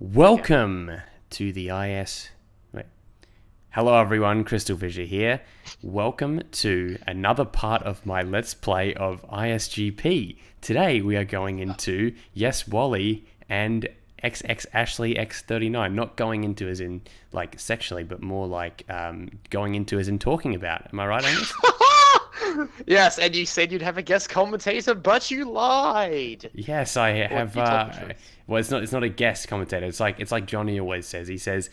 Welcome to the IS. Wait. Hello everyone, CrystalFissure here. Welcome to another part of my Let's Play of ISGP. Today we are going into Yeswally and xxAshleyx39. Not going into as in like sexually, but more like going into as in talking about. Am I right on this? Yes, and you said you'd have a guest commentator, but you lied. Yes, I have. Well, it's not a guest commentator. It's like Johnny always says. He says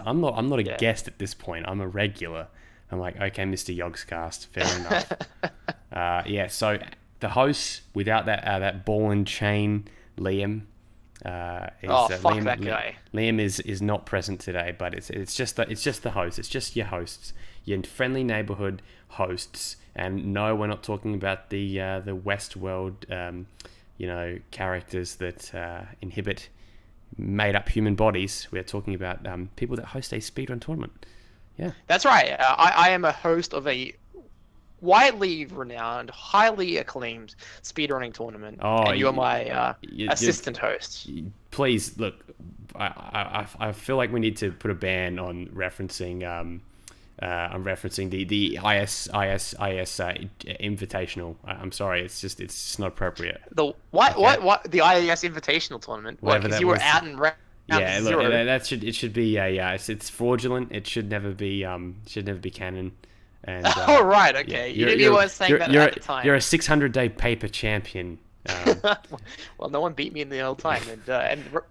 I'm not a guest at this point. I'm a regular. I'm like, okay, Mr. Yogscast, fair enough. Yeah. So the host without that ball and chain, Liam. Fuck that guy. Liam is not present today, but it's just the host. It's just your hosts, your friendly neighborhood hosts. And no, we're not talking about the Westworld, characters that inhibit made-up human bodies. We're talking about people that host a speedrun tournament. Yeah, that's right. I am a host of a widely renowned, highly acclaimed speedrunning tournament, and you're my assistant host. Please look. I feel like we need to put a ban on referencing. I'm referencing the IS Invitational. I'm sorry, it's just not appropriate. The what the IS Invitational tournament? Because you were out in yeah, look, it should be it's fraudulent. It should never be canon. And oh right, okay. You were saying that at the time. You're a 600-day paper champion. Well, no one beat me in the old time, and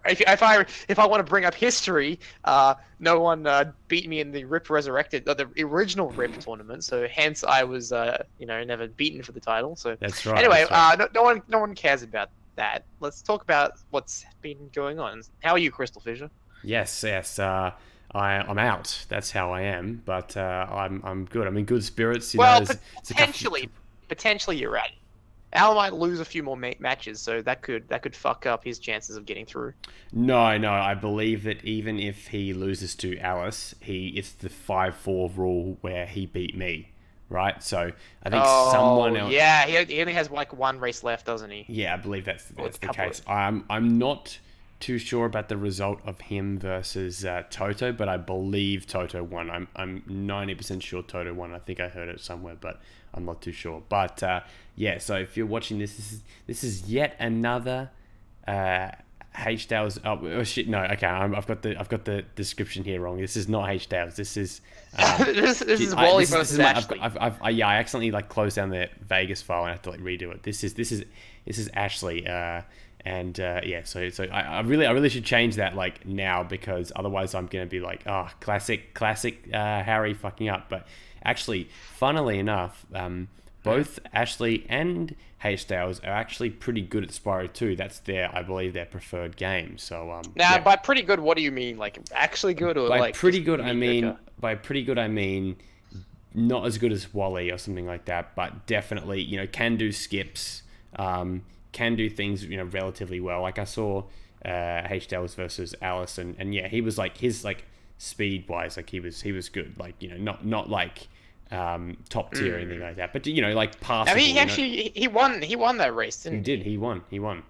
if I want to bring up history, no one beat me in the Rip Resurrected, the original Rip tournament. So hence I was never beaten for the title. So that's right. Anyway, that's right. no one cares about that. Let's talk about what's been going on. How are you, CrystalFissure? Yes. I'm out. That's how I am. But I'm good. I'm in good spirits. Well, potentially you're right. Al might lose a few more matches, so that could fuck up his chances of getting through. No, I believe that even if he loses to Alice, it's the 5-4 rule where he beat me, right? So I think someone else. Yeah, he only has like one race left, doesn't he? Yeah, I believe that's the case. I'm not too sure about the result of him versus Toto, but I believe Toto won. I'm 90% sure Toto won. I think I heard it somewhere, but I'm not too sure. But yeah, so if you're watching this is yet another H-Dales. Oh shit, no. Okay, I've got the description here wrong. This is not H-Dales. This is this is Wally versus Ashley. I accidentally closed down the Vegas file and I have to redo it. This is Ashley. Yeah, so I really should change that now, because otherwise I'm gonna be like, oh, classic Harry fucking up. But actually, funnily enough, both Ashley and H-Dales are actually pretty good at Spyro 2. That's I believe their preferred game. So now, yeah. By pretty good, what do you mean? Like actually good, or by pretty good I mean not as good as Wally or something like that, but definitely can do skips. Can do things relatively well. Like I saw H-Dales versus Alice, and yeah, he was his speed wise, he was good. Not top tier or anything like that, but passable. I mean, he won that race, didn't he? He won.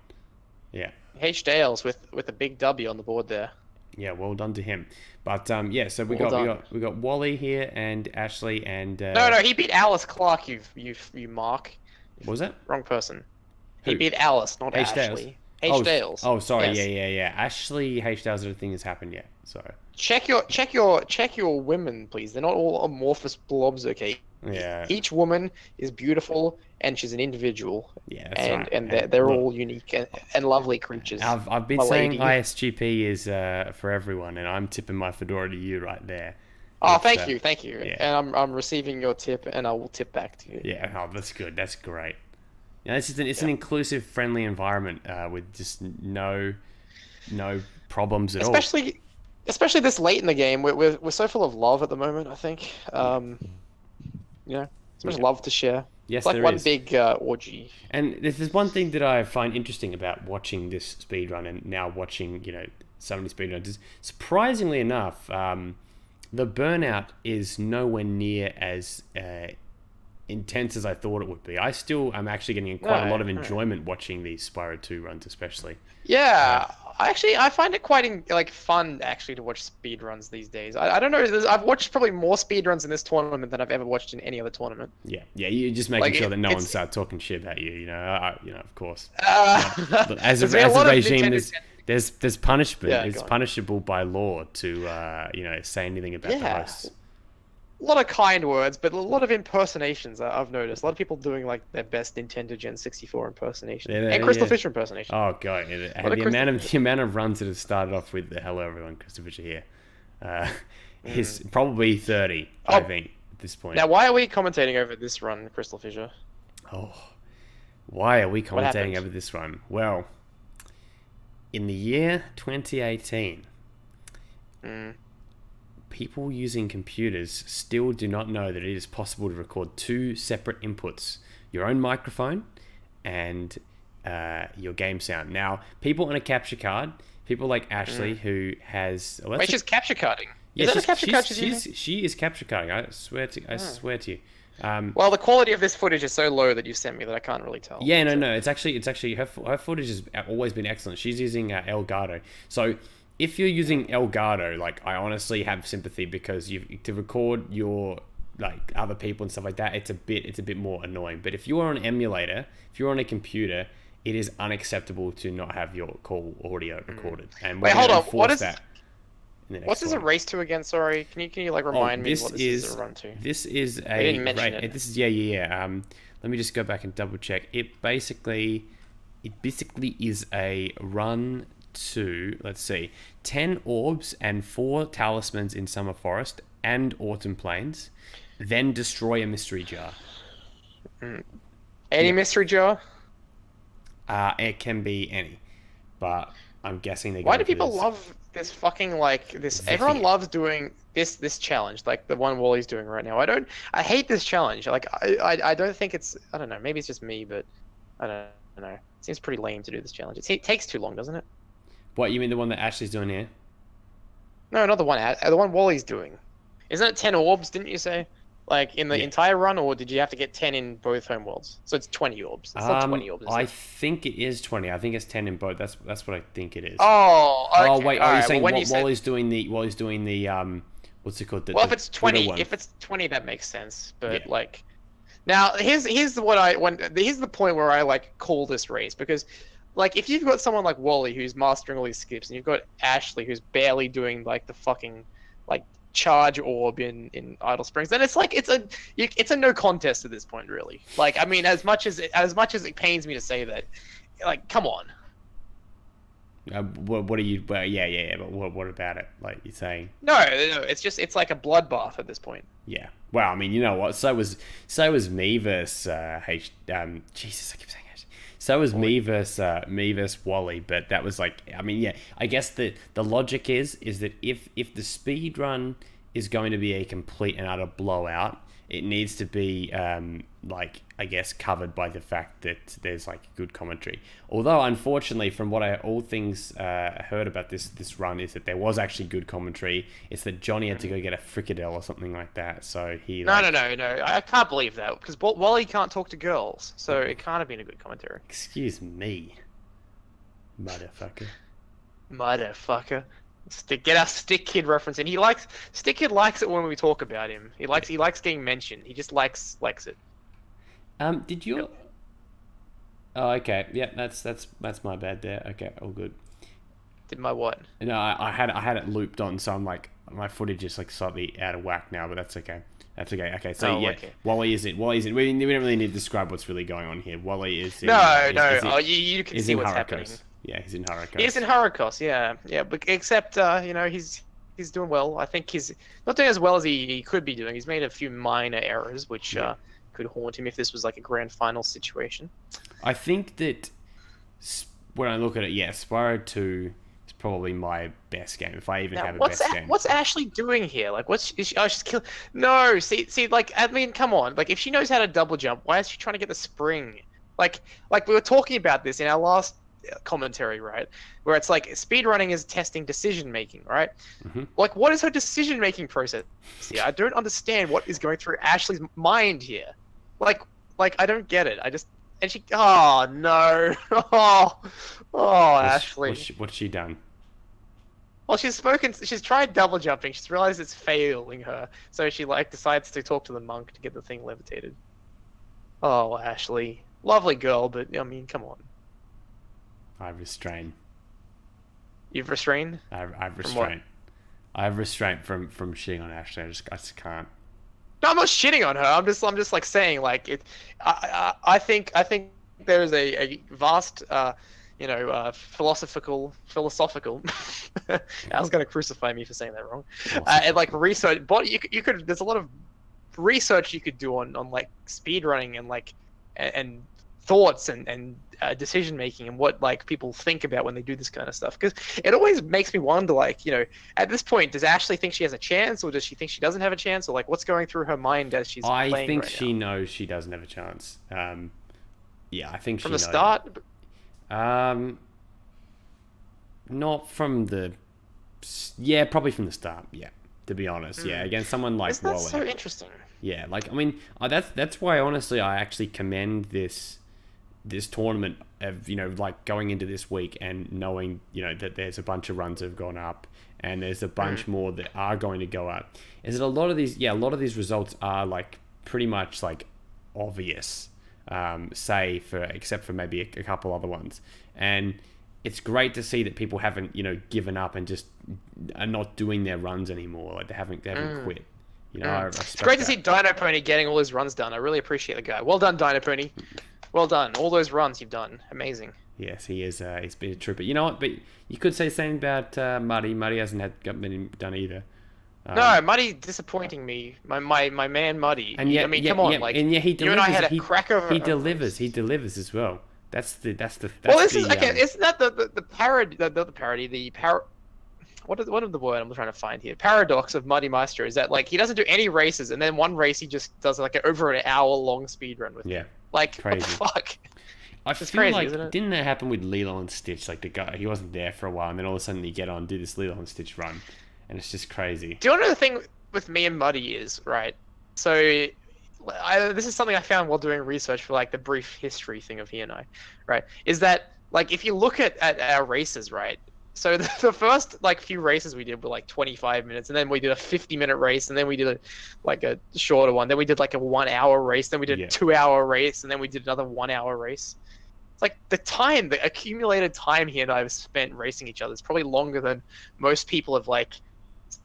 Yeah. H-Dales with a big W on the board there. Yeah, well done to him. But yeah, so we got Wally here and Ashley and no, he beat Alice Clark. You mark. What was that? Wrong person. He beat Alice, not Ashley. H-Dales. Oh, sorry. Yes. Yeah. Ashley H-Dales, everything has happened yet. Sorry. Check your women, please. They're not all amorphous blobs, okay? Yeah. Each woman is beautiful and she's an individual. Yeah, that's right. And they're all unique and lovely creatures. I've been saying ISGP is for everyone, and I'm tipping my fedora to you right there. Oh, thank you. Yeah. And I'm receiving your tip, and I will tip back to you. Yeah. Oh, that's good. That's great. Yeah, it's an inclusive, friendly environment with just no problems at all. Especially this late in the game, we're so full of love at the moment. I think, so much love to share. Yes, it's like one big orgy. And there's one thing that I find interesting about watching this speedrun and now watching so many speedruns is, surprisingly enough, the burnout is nowhere near as intense as I thought it would be. I still am actually getting quite a lot of enjoyment watching these Spyro 2 runs, especially. Yeah, I find it quite like fun actually to watch speedruns these days. I don't know. I've watched probably more speedruns in this tournament than I've ever watched in any other tournament. Yeah, you're just making sure that no one starts talking shit about you. Of course. As a regime, there's punishment. It's punishable by law to say anything about the hosts. A lot of kind words, but a lot of impersonations I've noticed. A lot of people doing like their best Nintendo64 impersonation and CrystalFissure impersonation. Oh god, the amount of runs that have started off with the "Hello everyone, CrystalFissure here" is probably 30. I think at this point. Now, why are we commentating over this run, CrystalFissure? Oh, why are we commentating over this run? Well, in the year 2018. People using computers still do not know that it is possible to record two separate inputs, your own microphone and your game sound. Now, people on a capture card, people like Ashley, who has... Wait, she's capture carding? Yeah, is that a capture card she's using? She is capture carding, I swear to you. Well, the quality of this footage is so low that you sent me that I can't really tell. Yeah, no, it's actually her footage has always been excellent. She's using Elgato. So... if you're using Elgato, like, I honestly have sympathy, because to record your like other people and stuff like that, it's a bit more annoying. But if you are on an emulator, if you're on a computer, it is unacceptable to not have your call audio recorded. And wait, hold on. What is that? What's this a race to again? Sorry, can you like remind me what this is a run to? This is a. Didn't mention it. This is let me just go back and double check. It basically is a run to, let's see, 10 orbs and 4 talismans in Summer Forest and Autumn Plains, then destroy a mystery jar. Any mystery jar? It can be any, but I'm guessing they. Why do people love this fucking this? Everyone loves doing this challenge, like the one Wally's doing right now. I hate this challenge. Like I don't think it's. I don't know. Maybe it's just me, but I don't know. It seems pretty lame to do this challenge. It takes too long, doesn't it? What, you mean the one that Ashley's doing here? No, not the one Wally's doing. Isn't it 10 orbs, didn't you say? Like, in the entire run, or did you have to get 10 in both homeworlds? So it's 20 orbs. It's not 20 orbs, I think it is 20. I think it's 10 in both. That's what I think it is. Oh, okay. Oh, wait, you're saying Wally's doing the what's it called? Well, if it's 20, that makes sense. But, now, here's the point where I, call this race, because... like, if you've got someone like Wally who's mastering all these skips, and you've got Ashley who's barely doing the fucking charge orb in Idle Springs, then it's a no contest at this point, really. Like, I mean, as much as it pains me to say that, come on. What are you? Well, yeah. But what about it? Like, you're saying? No. It's like a bloodbath at this point. Yeah. Well, I mean, you know what? So was me versus Jesus, I keep saying. So was me versus Wally, but that was I guess the logic is that if the speed run is going to be a complete and utter blowout, it needs to be I guess covered by the fact that there's good commentary. Although unfortunately, from what I heard about this run, is that there was actually good commentary. It's that Johnny had to go get a fricadelle or something like that, so he No, I can't believe that, because Wally can't talk to girls, so it can't have been a good commentary. Excuse me, motherfucker. Get our Stick Kid reference in. Stick Kid likes it when we talk about him. He likes getting mentioned. He just likes it. Did you? Yep. Oh, okay. Yeah, that's my bad there. Okay, all good. Did my what? No, I had it looped on, so I'm my footage is slightly out of whack now, but that's okay. That's okay. Okay, so okay. Wally is in. We don't really need to describe what's really going on here. Wally is in. You can see what's happening. Yeah, he's in Harikos. He's in Harikos, yeah. But except, he's doing well. I think he's not doing as well as he could be doing. He's made a few minor errors, which could haunt him if this was a grand final situation. I think that when I look at it, Spyro 2 is probably my best game, if I even have a best game. What's Ashley doing here? She's killing... No, see, I mean, come on. If she knows how to double jump, why is she trying to get the spring? Like we were talking about this in our last commentary, right, where it's speedrunning is testing decision making, right? What is her decision making process? I don't understand what is going through Ashley's mind here. Like, I don't get it. I just and she. Oh no. Ashley. What's she done? Well, she's tried double jumping. She's realized it's failing her, so she like decides to talk to the monk to get the thing levitated. Oh, Ashley, lovely girl, but I mean, come on. I restrain. You've restrained? I've restraint. I have restraint from shitting on Ashley. I just can't. No, I'm not shitting on her. I'm just like saying like it. I think there's a vast philosophical. I was gonna crucify me for saying that wrong. And like research, but you could. There's a lot of research you could do on like speedrunning and like and thoughts and decision making and what like people think about when they do this kind of stuff, because it always makes me wonder, like, at this point, does Ashley think she has a chance, or does she think she doesn't have a chance, or like what's going through her mind as she's playing I think right she now? knows she doesn't have a chance. Yeah, I think From she the knows. start. Not from the. Yeah, probably from the start. Yeah, to be honest. Yeah, against someone like Isn't that Wally. so interesting? Yeah, like I mean, that's why honestly I actually commend this tournament of like going into this week and knowing that there's a bunch of runs that have gone up and there's a bunch more that are going to go up. Is that a lot of these results are like pretty much like obvious, except for maybe a couple other ones, and it's great to see that people haven't given up and just are not doing their runs anymore. Like they haven't quit. It's great to see Dino Pony getting all his runs done. I really appreciate the guy. Well done, Dino Pony. Well done. All those runs you've done. Amazing. Yes, he is. He's been a trooper. You know what? But you could say the same about Muddy. Muddy hasn't got many done either. No, Muddy disappointing me. My man Muddy. And yet, I mean, come on, like, and yet he delivers. You and I had a crack over. He delivers. He delivers as well. That's well, this is okay. Isn't that the parody? What is the word I'm trying to find here? Paradox of Muddy Maestro is that like he doesn't do any races, and then one race he just does like over an hour-long speed run with. Yeah. Like crazy. What the fuck? It's feel crazy, like isn't it? Didn't that happen with Lilo and Stitch? Like the guy, he wasn't there for a while, and then all of a sudden you get on, do this Lilo and Stitch run, and it's just crazy. Do you know the thing with me and Muddy is, right? So, this is something I found while doing research for like the brief history thing of he and I, right? Is that like if you look at our races, right? So the first like few races we did were like 25 minutes, and then we did a 50-minute race, and then we did a shorter one. Then we did like a 1-hour race. Then we did a 2-hour race, and then we did another 1-hour race. It's like the accumulated time he and I have spent racing each other is probably longer than most people have like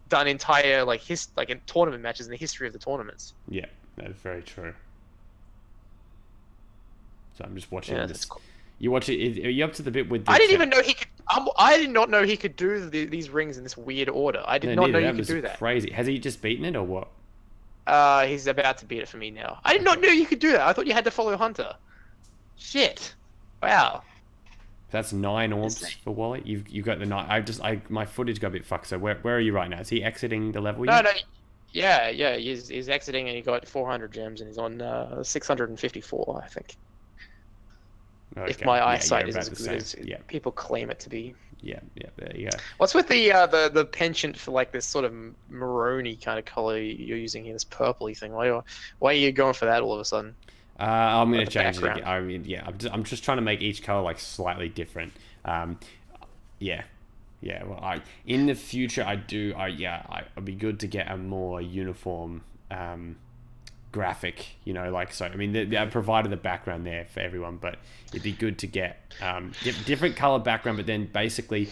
done entire like in tournament matches in the history of the tournaments. Yeah, that's very true. So I'm just watching this. Cool. You watch it. Are you up to the bit with? I didn't even know he could. I did not know he could do these rings in this weird order. I did not know he could do that. Crazy. Has he just beaten it or what? He's about to beat it for me now. I did not know you could do that. I thought you had to follow Hunter. Shit. Wow. That's 9 orbs for Wally. You've got the 9. My footage got a bit fucked. So where are you right now? Is he exiting the level yet? No. Yeah. He's exiting and he got 400 gems and he's on 654, I think. Okay. If my eyesight is as good as people claim it to be. Yeah, there you go. What's with the penchant for like this sort of maroony kind of color you're using here, this purpley thing? Why are you going for that all of a sudden? I'm gonna change it again. I mean, I'm just trying to make each color like slightly different. Well, in the future it'd be good to get a more uniform graphic, so I mean I provided the background there for everyone, but it'd be good to get different color background, but then basically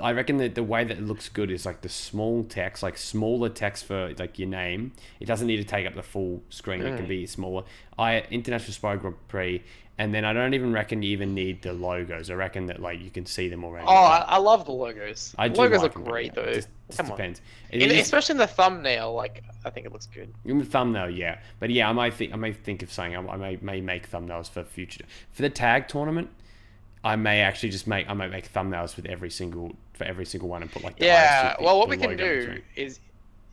I reckon that the way that it looks good is like the small text, like smaller text for like your name. It doesn't need to take up the full screen. It can be smaller. International Spyro Grand Prix, and then I don't even reckon you even need the logos. I reckon that like you can see them already. Oh, I love the logos. The logos look great though. It just depends. Especially in the thumbnail, like I think it looks good. In the thumbnail, yeah. But yeah, I may think of something. I may make thumbnails for future for the tag tournament. I may actually just make thumbnails with every single one and put like the what we can do is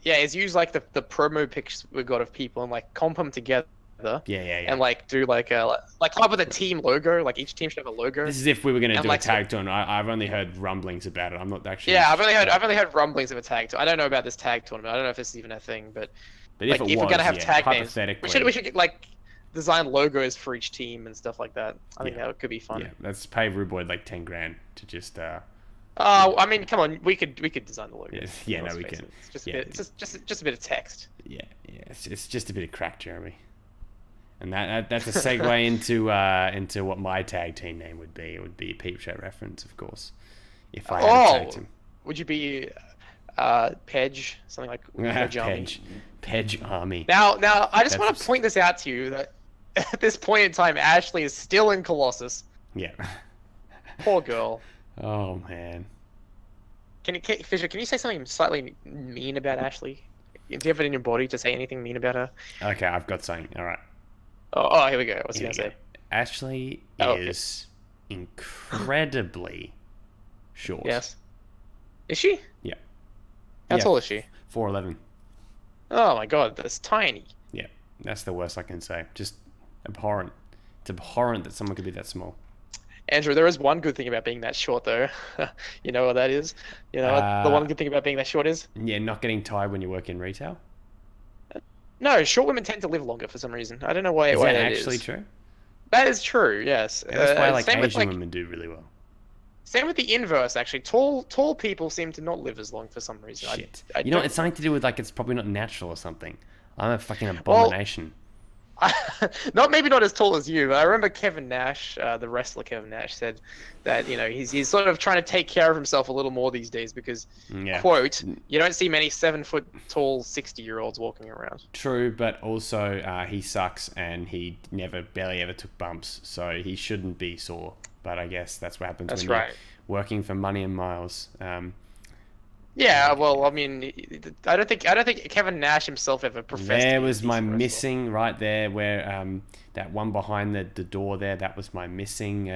use like the promo pics we got of people and like comp them together. And like do like come up with a team logo. Like each team should have a logo. This is if we were going to do a tag tournament. I've only heard rumblings about it. I'm not actually. Yeah, I've only heard rumblings of a tag tournament. I don't know about this tag tournament. I don't know if this is even a thing, but if we're gonna have tag names, we should get like design logos for each team and stuff like that. I think that could be fun. Yeah, let's pay Ruboid like 10 grand to just. I mean, come on, we could design the logos. Yeah, no, we can. It's just a bit, just a bit of text. Yeah, it's just a bit of crack, Jeremy. And that's a segue into what my tag team name would be. It would be a Peep Show reference, of course. If I had a tag team. Would you be Pedge, something like Pedge Army. Now, I just want to point this out to you that at this point in time, Ashley is still in Colossus. Yeah. Poor girl. Oh man. Fissure, can you say something slightly mean about Ashley? Do you have it in your body to say anything mean about her? Okay, I've got something. All right. Oh, here we go. What's he gonna say? Ashley is incredibly short. Yes. Is she? Yeah. How tall is she? 4'11". Oh my god, that's tiny. Yeah, that's the worst I can say. Just abhorrent. It's abhorrent that someone could be that small. Andrew, there is one good thing about being that short, though. You know what that is? You know what the one good thing about being that short is? Yeah, not getting tired when you work in retail. No, short women tend to live longer for some reason. I don't know why. Is that that actually is. True? That is true. Yes. Yeah, that's why like Asian women do really well. Same with the inverse, actually. Tall people seem to not live as long for some reason. Shit. You know, it's something to do with like it's probably not natural or something. I'm a fucking abomination. Maybe not as tall as you, but I remember Kevin Nash, the wrestler Kevin Nash, said that he's sort of trying to take care of himself a little more these days because, quote, you don't see many 7 foot tall 60-year-olds walking around. True, but also he sucks and he barely ever took bumps, so he shouldn't be sore. But I guess that's what happens when you're working for money and miles. Yeah, well, I mean, I don't think Kevin Nash himself ever professed. There was my missing right there, where that one behind the door there. That was my missing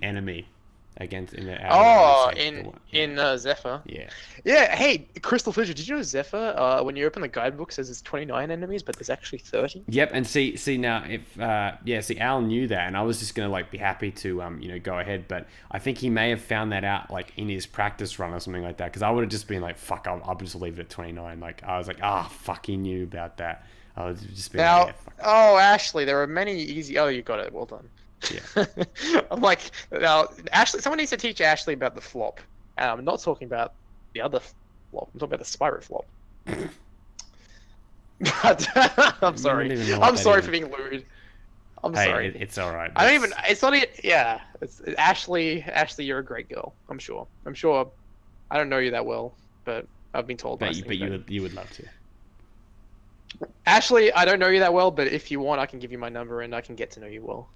enemy against in the Zephyr. Yeah. Yeah. Hey, CrystalFissure, did you know Zephyr? When you open the guidebook, says there's 29 enemies, but there's actually 30. Yep. And see now if Al knew that, and I was just gonna like be happy to go ahead, but I think he may have found that out like in his practice run or something like that, because I would have just been like, fuck, I'll just leave it at 29. Like I was like, fuck, he knew about that. I was just being now. Like, Ashley, there are many easy. Oh, you got it. Well done. Yeah. I'm like, now, Ashley. Someone needs to teach Ashley about the flop. I'm not talking about the other flop. I'm talking about the Spyro flop. I'm sorry. I'm sorry for being lewd. I'm sorry. It's all right. I don't even. It's not. Yeah. It's Ashley. Ashley, you're a great girl. I'm sure. I don't know you that well, but I've been told. But you would love to. Ashley, I don't know you that well, but if you want, I can give you my number and I can get to know you well.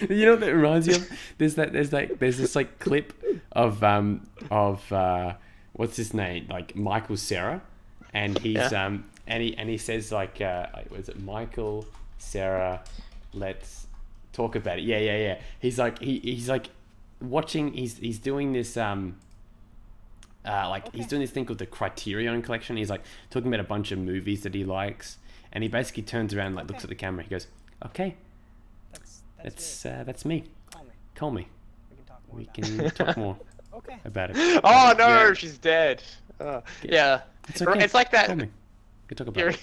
You know what that reminds me of? There's this like clip of what's his name? Like Michael Cera, and he's and he says like was it Michael Cera? Let's talk about it. Yeah. He's like he's like watching. He's doing this he's doing this thing called the Criterion Collection. He's like talking about a bunch of movies that he likes, and he basically turns around and like looks at the camera. He goes, "Okay, that's me. Call me. We can talk more about it." Oh no, she's dead. Yeah, it's okay. It's like that. Call me. We can talk about it.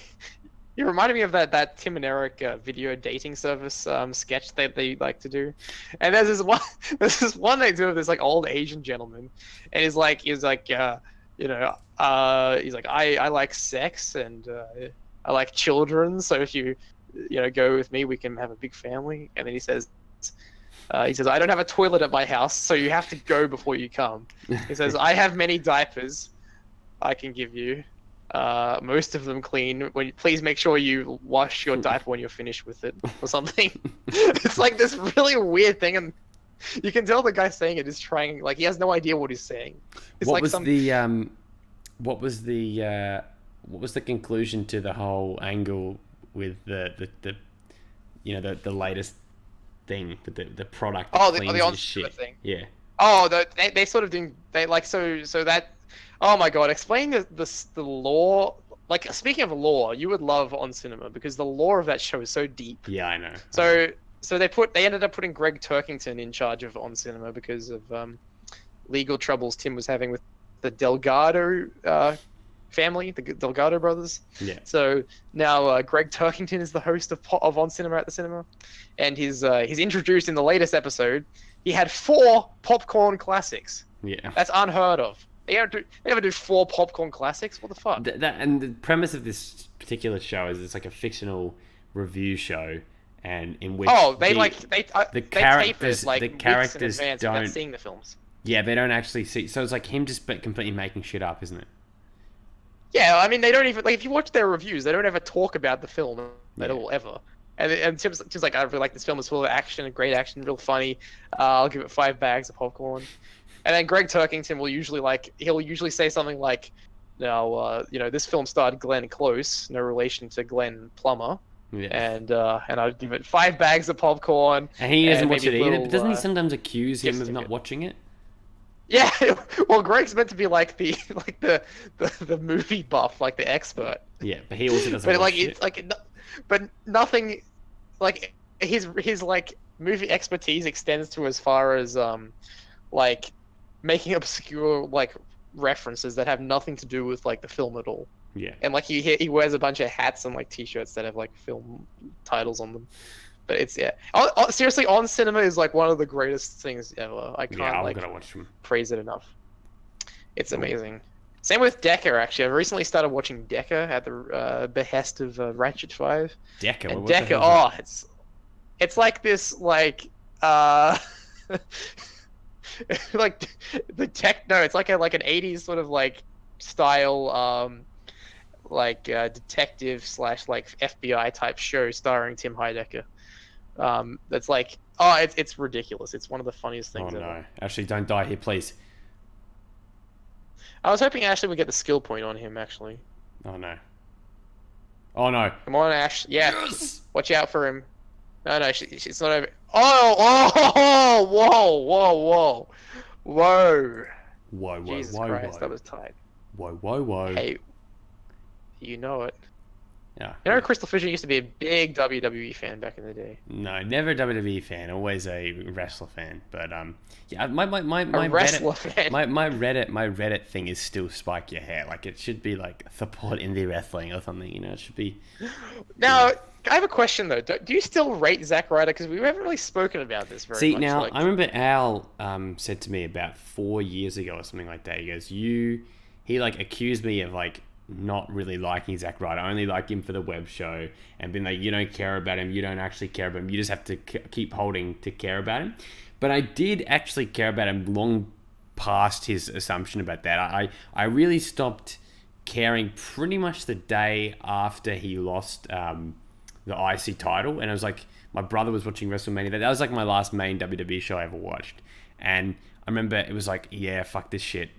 You reminded me of that Tim and Eric video dating service sketch that they like to do, and there's this one they do of this like old Asian gentleman, and he's like I like sex and I like children, so if you go with me, we can have a big family. And then he says I don't have a toilet at my house, so you have to go before you come. He says I have many diapers I can give you. Most of them clean. Please make sure you wash your diaper when you're finished with it, or something. It's like this really weird thing, and you can tell the guy saying it is trying, like he has no idea what he's saying. It's what was the conclusion to the whole angle with the latest thing, the product? The shit thing. Yeah. Oh, they sort of doing so that. Oh my god! Explain the lore. Like, speaking of lore, you would love On Cinema because the lore of that show is so deep. Yeah, I know. So they ended up putting Greg Turkington in charge of On Cinema because of legal troubles Tim was having with the Delgado family, the Delgado brothers. Yeah. So now Greg Turkington is the host of On Cinema at the Cinema, and he's introduced in the latest episode. He had 4 popcorn classics. Yeah. That's unheard of. They never do 4 popcorn classics. What the fuck? And the premise of this particular show is it's like a fictional review show, and in which the characters like the characters weeks in advance don't without seeing the films. Yeah, they don't actually see. So it's like him just completely making shit up, isn't it? Yeah, I mean they don't even like if you watch their reviews, they don't ever talk about the film at all ever. And Tim's like, I really like this film. It's full of action, great action, real funny. I'll give it 5 bags of popcorn. And then Greg Turkington will usually say something like, "Now, this film starred Glenn Close, no relation to Glenn Plummer." Yeah. And I'd give it 5 bags of popcorn. And he doesn't watch it either. But doesn't he sometimes accuse him of not watching it? Yeah, well, Greg's meant to be like the movie buff, like the expert. Yeah, but he also doesn't. But it's like, but nothing, like his like movie expertise extends to as far as like making obscure like references that have nothing to do with like the film at all. Yeah. And like he wears a bunch of hats and like t-shirts that have like film titles on them. But it's seriously, On Cinema is like one of the greatest things ever. I can't praise it enough. It's amazing. Same with Decker actually. I recently started watching Decker at the behest of Ratchet 5. Decker. And Decker, it's like this like like the techno. It's like an 80s sort of like style detective / like FBI type show starring Tim Heidecker. That's like it's ridiculous. It's one of the funniest things ever. No, Ashley, don't die here, please. I was hoping Ashley would get the skill point on him actually. Oh no. Oh no. Come on, Ash. Yeah. Yes! Watch out for him. No, she's not over. Oh, whoa. Jesus Christ, that was tight. Whoa. Hey, you know it. Yeah. You know, CrystalFissure used to be a big WWE fan back in the day. No, never a WWE fan. Always a wrestler fan. But yeah, my wrestler fan. My Reddit thing is still spike your hair. Like it should be like support indie wrestling or something. You know, it should be. Now, I have a question though. Do you still rate Zack Ryder? Because we haven't really spoken about this very much. See, now I remember Al said to me about 4 years ago or something like that. He goes, he like accused me of like not really liking Zack Ryder. I only like him for the web show, and been like, you don't care about him, you don't actually care about him, you just have to keep holding to care about him. But I did actually care about him long past his assumption about that. I really stopped caring pretty much the day after he lost the IC title, and I was like, my brother was watching WrestleMania. That was like my last main WWE show I ever watched, and I remember it was like, yeah, fuck this shit.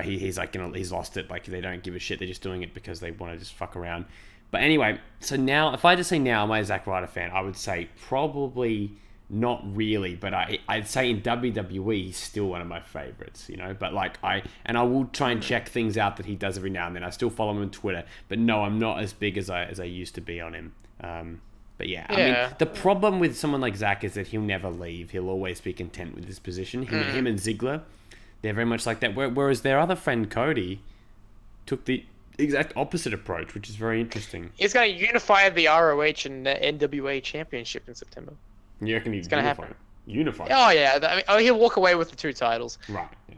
He's like, he's lost it. Like, they don't give a shit. They're just doing it because they want to just fuck around. But anyway, so now, if I just say now, am I a Zack Ryder fan? I would say probably not really. But I'd say in WWE, he's still one of my favorites, But like, I will try and check things out that he does every now and then. I still follow him on Twitter. But no, I'm not as big as I used to be on him. But yeah, I mean, the problem with someone like Zack is that he'll never leave. He'll always be content with his position. Him and Ziggler, they're very much like that. Whereas their other friend, Cody, took the exact opposite approach, which is very interesting. He's going to unify the ROH and NWA championship in September. You reckon he's going to happen? Unify? Oh, yeah. He'll walk away with the 2 titles. Right, yeah.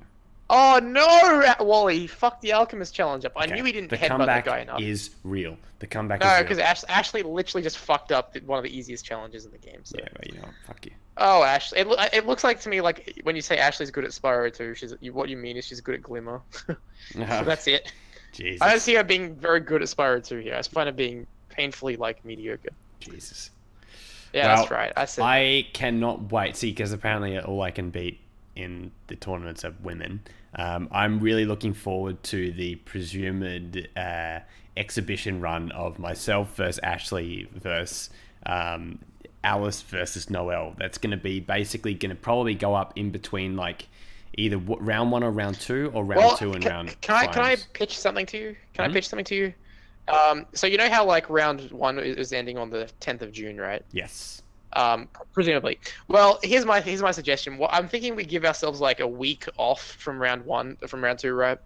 Oh, no, Wally. He fucked the Alchemist challenge up. I knew he didn't headbutt that guy enough. The comeback is real. The comeback is real. No, because Ashley literally just fucked up one of the easiest challenges in the game. So. Yeah, but fuck you. Oh, Ashley. It looks like to me like when you say Ashley's good at Spyro too, what you mean is she's good at Glimmer. So that's it. Jesus. I don't see her being very good at Spyro 2 here. I find her being painfully like mediocre. Jesus. Yeah, well, that's right. I cannot wait. See, because apparently all I can beat in the tournaments are women. I'm really looking forward to the presumed exhibition run of myself versus Ashley versus Alice versus Noelle. That's going to be basically going to probably go up in between like either round 1 or round 2 or round 2 and round. Can I pitch something to you? Can I pitch something to you? So you know how like round 1 is ending on the 10th of June, right? Yes. Presumably. Well, here's my suggestion. Well, I'm thinking we give ourselves like a week off from round two, right?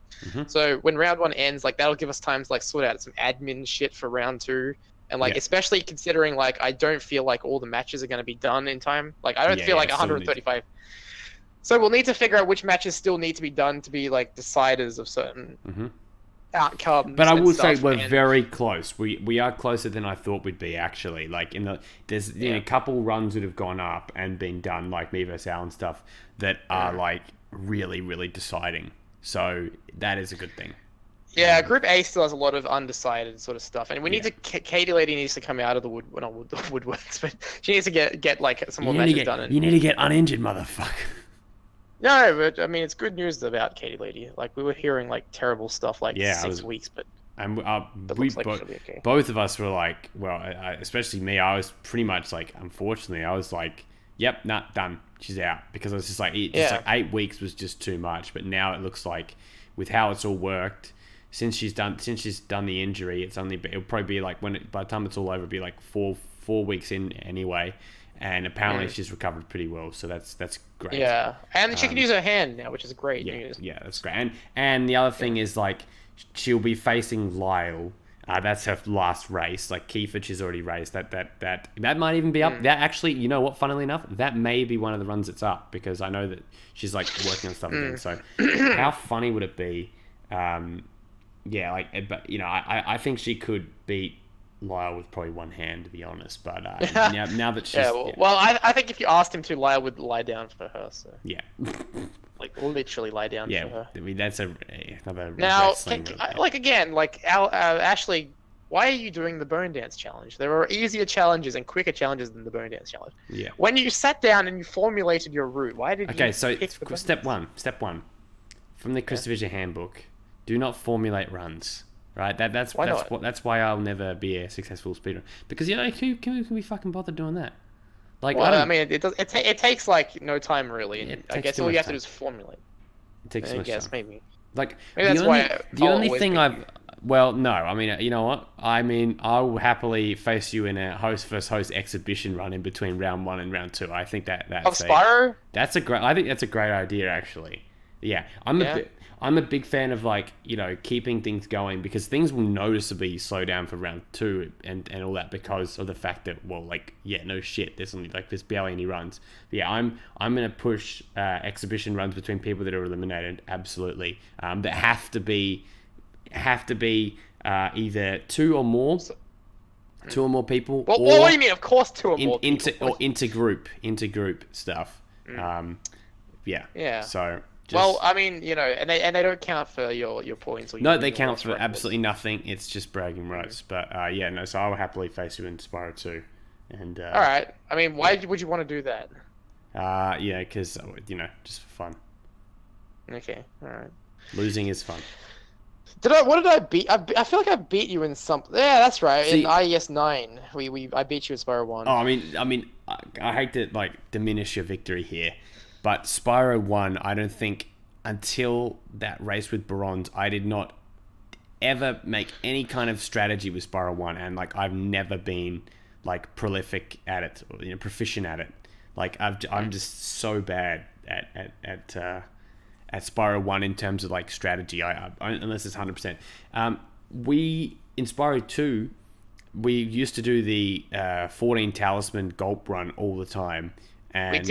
So when round one ends, like that'll give us time to like sort out some admin shit for round two, and like especially considering like I don't feel like all the matches are going to be done in time. Like I don't feel like 135. So we'll need to figure out which matches still need to be done to be like deciders of certain outcomes. But I will say we're very close. We are closer than I thought we'd be, actually. Like there's a couple runs that have gone up and been done, like me versus Al and stuff, that are like really, really deciding. So that is a good thing. Yeah, Group A still has a lot of undecided sort of stuff, and we need to. Katie Lady needs to come out of the woodworks, but she needs to get like some more matches done. You need to get uninjured, motherfucker. No, but I mean, it's good news about Katie Lady. Like we were hearing like terrible stuff like 6 weeks, but both of us were like, well, especially me. I was pretty much like, unfortunately, I was like, yep, nah, done. She's out, because I was just like, like 8 weeks was just too much. But now it looks like, with how it's all worked, since she's done the injury, it'll probably be like by the time it's all over, it'll be like four weeks in anyway. And apparently she's recovered pretty well, so that's great. Yeah, and she can use her hand now, which is great news. Yeah, that's great. And the other thing is, like, she'll be facing Lyle. That's her last race. Like Kiefer, she's already raced. That might even be up. That actually, you know what? Funnily enough, that may be one of the runs that's up, because I know that she's like working on stuff again. So how funny would it be? But you know, I think she could beat Lyle with probably one hand, to be honest. But now that she's well, I think if you asked him to, Lyle would lie down for her. So like literally lie down for her. I mean, that's another now. Ashley, why are you doing the Bone Dance challenge? There are easier challenges and quicker challenges than the Bone Dance challenge. Yeah. When you sat down and you formulated your route, why did you? So step one from the CrystalFissure handbook: do not formulate runs. Right, that's why I'll never be a successful speedrunner, because who can we fucking bother doing that? Like, I mean, it takes like no time really. And I guess all you have to do is formulate. It takes so much time. Maybe that's why the only thing no, I mean, you know what? I mean, I'll happily face you in a host versus host exhibition run in between round 1 and round 2. I think that's Spyro. I think that's a great idea, actually. Yeah, I'm a big fan of, like, you know, keeping things going, because things will noticeably slow down for round 2 and all that, because of the fact that, well, like, no shit, there's barely any runs. But yeah, I'm gonna push exhibition runs between people that are eliminated, absolutely. That have to be either two or more people. Well, what do you mean? Of course, two or more people. Or intergroup stuff. Yeah. So. Well, I mean, you know, and they don't count for your points. Or they count for absolutely nothing. It's just bragging rights. But so I will happily face you in Spyro 2. And all right. I mean, why would you want to do that? Because just for fun. Okay. All right. Losing is fun. What did I beat? I feel like I beat you in something. Yeah, that's right. In IES9, I beat you in Spyro 1. Oh, I mean, I hate to like diminish your victory here. But Spyro 1, I don't think, until that race with Barons, I did not ever make any kind of strategy with Spyro 1, and like I've never been like prolific at it, or, proficient at it. Like I'm just so bad at Spyro 1 in terms of like strategy. Unless it's 100%. We in Spyro 2, we used to do the 14 talisman gulp run all the time, and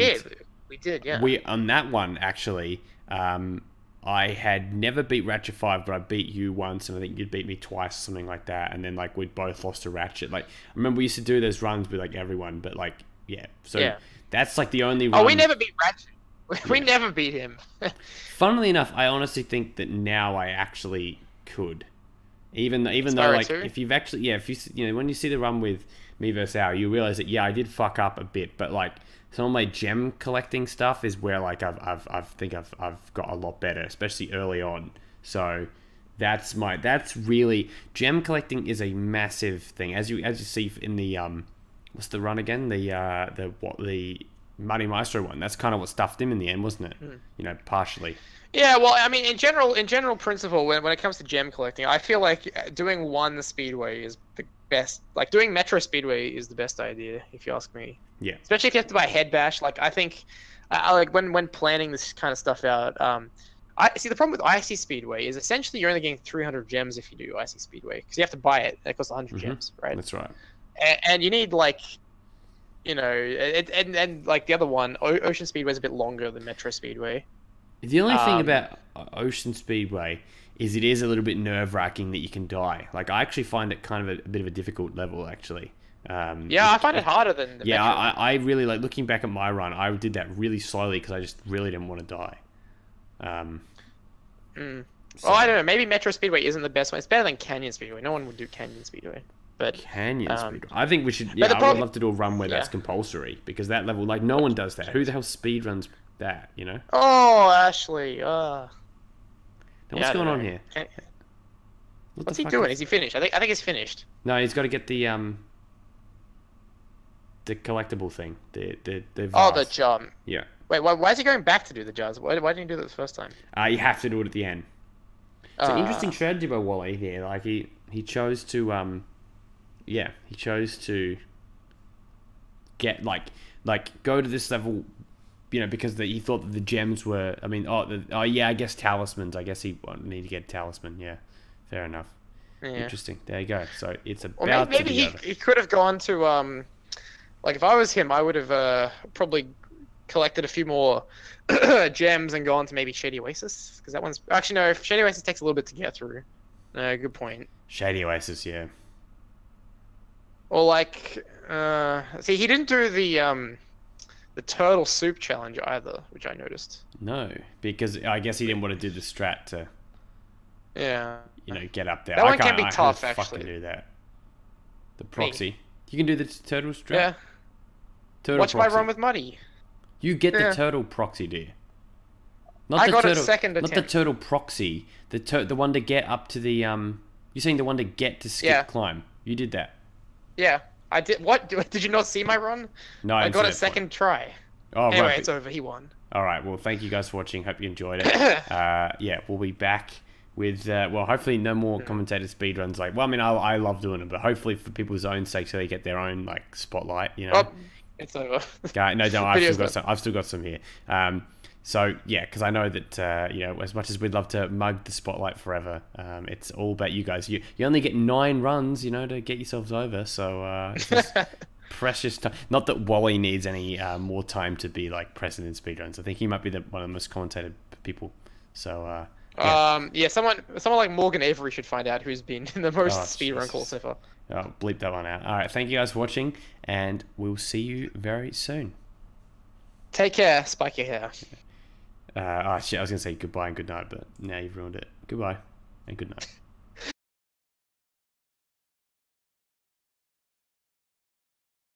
We did, yeah. On that one, actually, I had never beat Ratchet 5, but I beat you once, and I think you'd beat me twice, or something like that. And then, like, we'd both lost to Ratchet. Like, I remember we used to do those runs with, like, everyone, but, like, So that's, like, the only run. Oh, we never beat Ratchet. We never beat him. Funnily enough, I honestly think that now I actually could. Even though, like, if you've actually, when you see the run with me versus Al, you realize that, I did fuck up a bit, but, like, some of my gem collecting stuff is where like I've got a lot better, especially early on. So that's really, gem collecting is a massive thing, as you see in the what's the run again, the Muddy Maestro one. That's kind of what stuffed him in the end, wasn't it? Partially. Yeah, well, I mean, in general principle, when it comes to gem collecting, I feel like doing one speedway is best. Like doing Metro Speedway is the best idea, if you ask me. Yeah. Especially if you have to buy head bash. Like I think, I like when planning this kind of stuff out. I see the problem with IC Speedway is essentially you're only getting 300 gems if you do IC Speedway because you have to buy it. It costs 100 gems, right? That's right. And you need like, you know, and like the other one, Ocean Speedway is a bit longer than Metro Speedway. The only thing about Ocean Speedway is it is a little bit nerve-wracking that you can die. Like, I actually find it kind of a bit of a difficult level, actually. Yeah, I find it harder than the Yeah, Metro. I really, like, looking back at my run, I did that really slowly because I just really didn't want to die. Well, I don't know. Maybe Metro Speedway isn't the best one. It's better than Canyon Speedway. No one would do Canyon Speedway. But Canyon Speedway. I think we should, yeah, I would love to do a run where that's compulsory because that level, like, no one does that. Who the hell speedruns that, you know? Oh, Ashley. Now, what's going on here? What's he doing? Is he finished? I think he's finished. No, he's got to get the collectible thing. The Oh, vase. the jump. Yeah. Wait, why is he going back to do the jars? Why didn't he do that the first time? You have to do it at the end. It's an interesting strategy by Wally here. Like he chose to he chose to get like go to this level, you know, because he thought that the gems were. I mean, I guess talismans. I guess he wanted to get talisman. Yeah, fair enough. Yeah. Interesting. There you go. So it's about maybe he could have gone to like if I was him, I would have probably collected a few more gems and gone to maybe Shady Oasis because that one's actually no. Shady Oasis takes a little bit to get through. Good point. Shady Oasis, yeah. Or like, see, he didn't do the turtle soup challenge either, which I noticed. No, because I guess he didn't want to do the strat to. Yeah. You know, get up there. That one can be tough, actually. actually. Do that. The proxy. You can do the turtle strat. Yeah. Turtle Watch proxy. my run with Muddy. You get the turtle proxy, do you? I got it second attempt. Not the turtle proxy. The one to get up to the You're saying the one to get to skip climb. You did that. Yeah, I did. What did you not see my run? No, I got it second try. Oh, anyway, right. it's over. He won. All right. Well, thank you guys for watching. Hope you enjoyed it. Yeah, we'll be back with hopefully no more commentator speedruns. Like, well, I mean, I love doing them, but hopefully for people's own sake, so they get their own like spotlight. You know. Oh, it's over. No, don't. I've still got some here. So yeah, because I know that you know, as much as we'd love to mug the spotlight forever, it's all about you guys. You only get 9 runs, you know, to get yourselves over. So it's just precious time. Not that Wally needs any more time to be like president in speedruns. I think he might be one of the most commentated people. So yeah, someone like Morgan Avery should find out who's been in the most speedrun calls so far. Oh, bleep that one out. All right, thank you guys for watching, and we'll see you very soon. Take care. Spike your hair. Oh shit, I was gonna say goodbye and good night, but now you've ruined it. Goodbye and good night.